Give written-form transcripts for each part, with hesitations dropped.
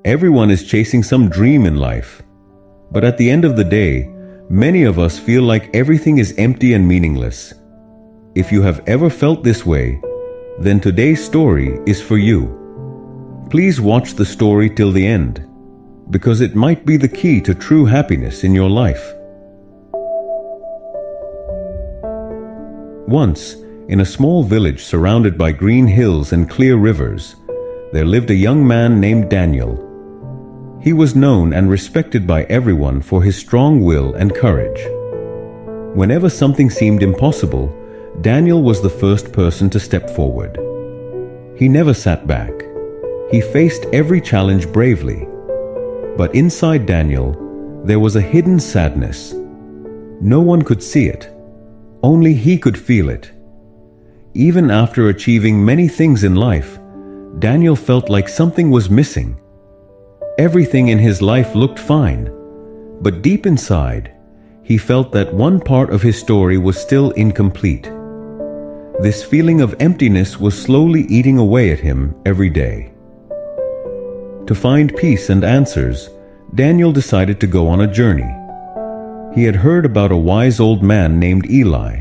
Everyone is chasing some dream in life. But at the end of the day, many of us feel like everything is empty and meaningless. If you have ever felt this way, then today's story is for you. Please watch the story till the end, because it might be the key to true happiness in your life. Once, in a small village surrounded by green hills and clear rivers, there lived a young man named Daniel. He was known and respected by everyone for his strong will and courage. Whenever something seemed impossible, Daniel was the first person to step forward. He never sat back. He faced every challenge bravely. But inside Daniel, there was a hidden sadness. No one could see it. Only he could feel it. Even after achieving many things in life, Daniel felt like something was missing. Everything in his life looked fine, but deep inside, he felt that one part of his story was still incomplete. This feeling of emptiness was slowly eating away at him every day. To find peace and answers, Daniel decided to go on a journey. He had heard about a wise old man named Eli,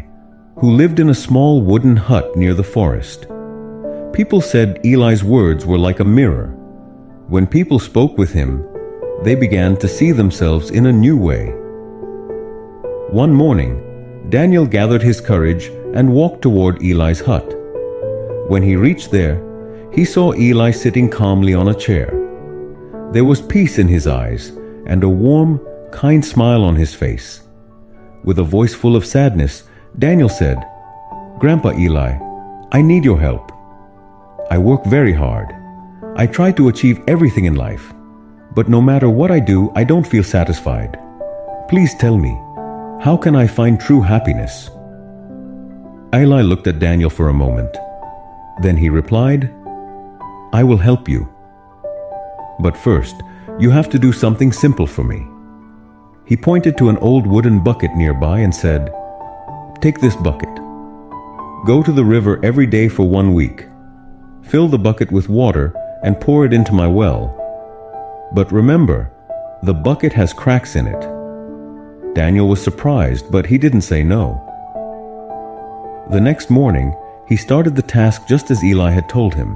who lived in a small wooden hut near the forest. People said Eli's words were like a mirror. When people spoke with him, they began to see themselves in a new way. One morning, Daniel gathered his courage and walked toward Eli's hut. When he reached there, he saw Eli sitting calmly on a chair. There was peace in his eyes and a warm, kind smile on his face. With a voice full of sadness, Daniel said, "Grandpa Eli, I need your help. I work very hard. I try to achieve everything in life, but no matter what I do, I don't feel satisfied. Please tell me, how can I find true happiness?" Eli looked at Daniel for a moment. Then he replied, "I will help you. But first, you have to do something simple for me." He pointed to an old wooden bucket nearby and said, "Take this bucket. Go to the river every day for 1 week. Fill the bucket with water and pour it into my well. But remember, the bucket has cracks in it." Daniel was surprised, but he didn't say no. The next morning, he started the task just as Eli had told him.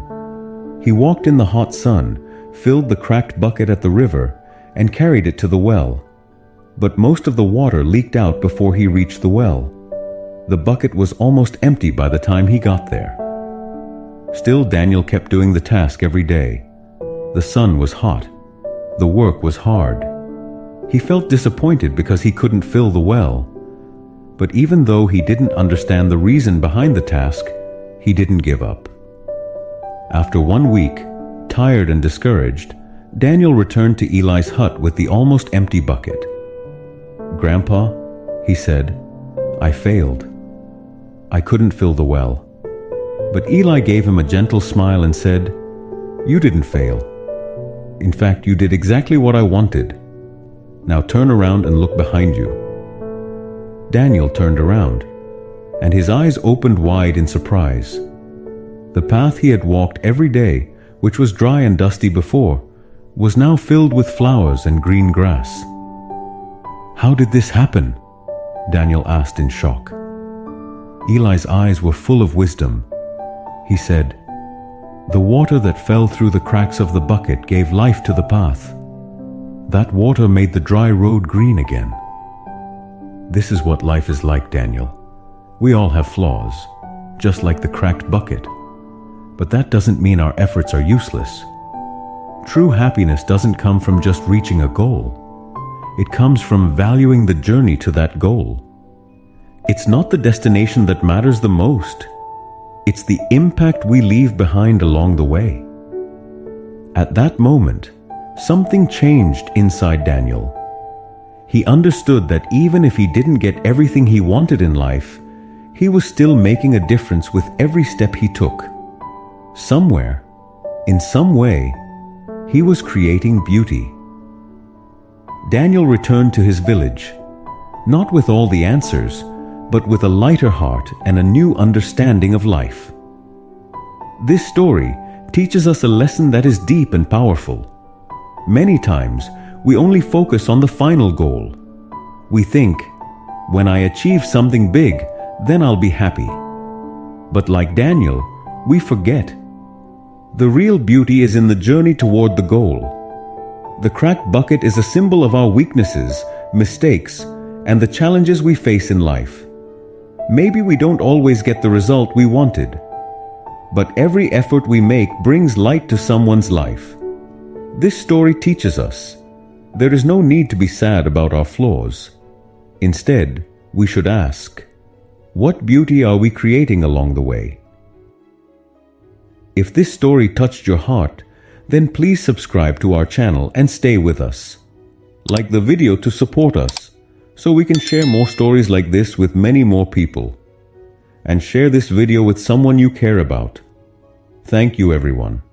He walked in the hot sun, filled the cracked bucket at the river, and carried it to the well. But most of the water leaked out before he reached the well. The bucket was almost empty by the time he got there. Still, Daniel kept doing the task every day. The sun was hot. The work was hard. He felt disappointed because he couldn't fill the well. But even though he didn't understand the reason behind the task, he didn't give up. After 1 week, tired and discouraged, Daniel returned to Eli's hut with the almost empty bucket. "Grandpa," he said, "I failed. I couldn't fill the well." But Eli gave him a gentle smile and said, "You didn't fail. In fact, you did exactly what I wanted. Now turn around and look behind you." Daniel turned around, and his eyes opened wide in surprise. The path he had walked every day, which was dry and dusty before, was now filled with flowers and green grass. "How did this happen?" Daniel asked in shock. Eli's eyes were full of wisdom. He said, "The water that fell through the cracks of the bucket gave life to the path. That water made the dry road green again." This is what life is like, Daniel. We all have flaws, just like the cracked bucket. But that doesn't mean our efforts are useless. True happiness doesn't come from just reaching a goal. It comes from valuing the journey to that goal. It's not the destination that matters the most. It's the impact we leave behind along the way. At that moment, something changed inside Daniel. He understood that even if he didn't get everything he wanted in life, he was still making a difference with every step he took. Somewhere, in some way, he was creating beauty. Daniel returned to his village, not with all the answers, but with a lighter heart and a new understanding of life. This story teaches us a lesson that is deep and powerful. Many times, we only focus on the final goal. We think, when I achieve something big, then I'll be happy. But like Daniel, we forget. The real beauty is in the journey toward the goal. The cracked bucket is a symbol of our weaknesses, mistakes, and the challenges we face in life. Maybe we don't always get the result we wanted, but every effort we make brings light to someone's life. This story teaches us there is no need to be sad about our flaws. Instead, we should ask, what beauty are we creating along the way? If this story touched your heart, then please subscribe to our channel and stay with us. Like the video to support us, so we can share more stories like this with many more people. And share this video with someone you care about. Thank you, everyone.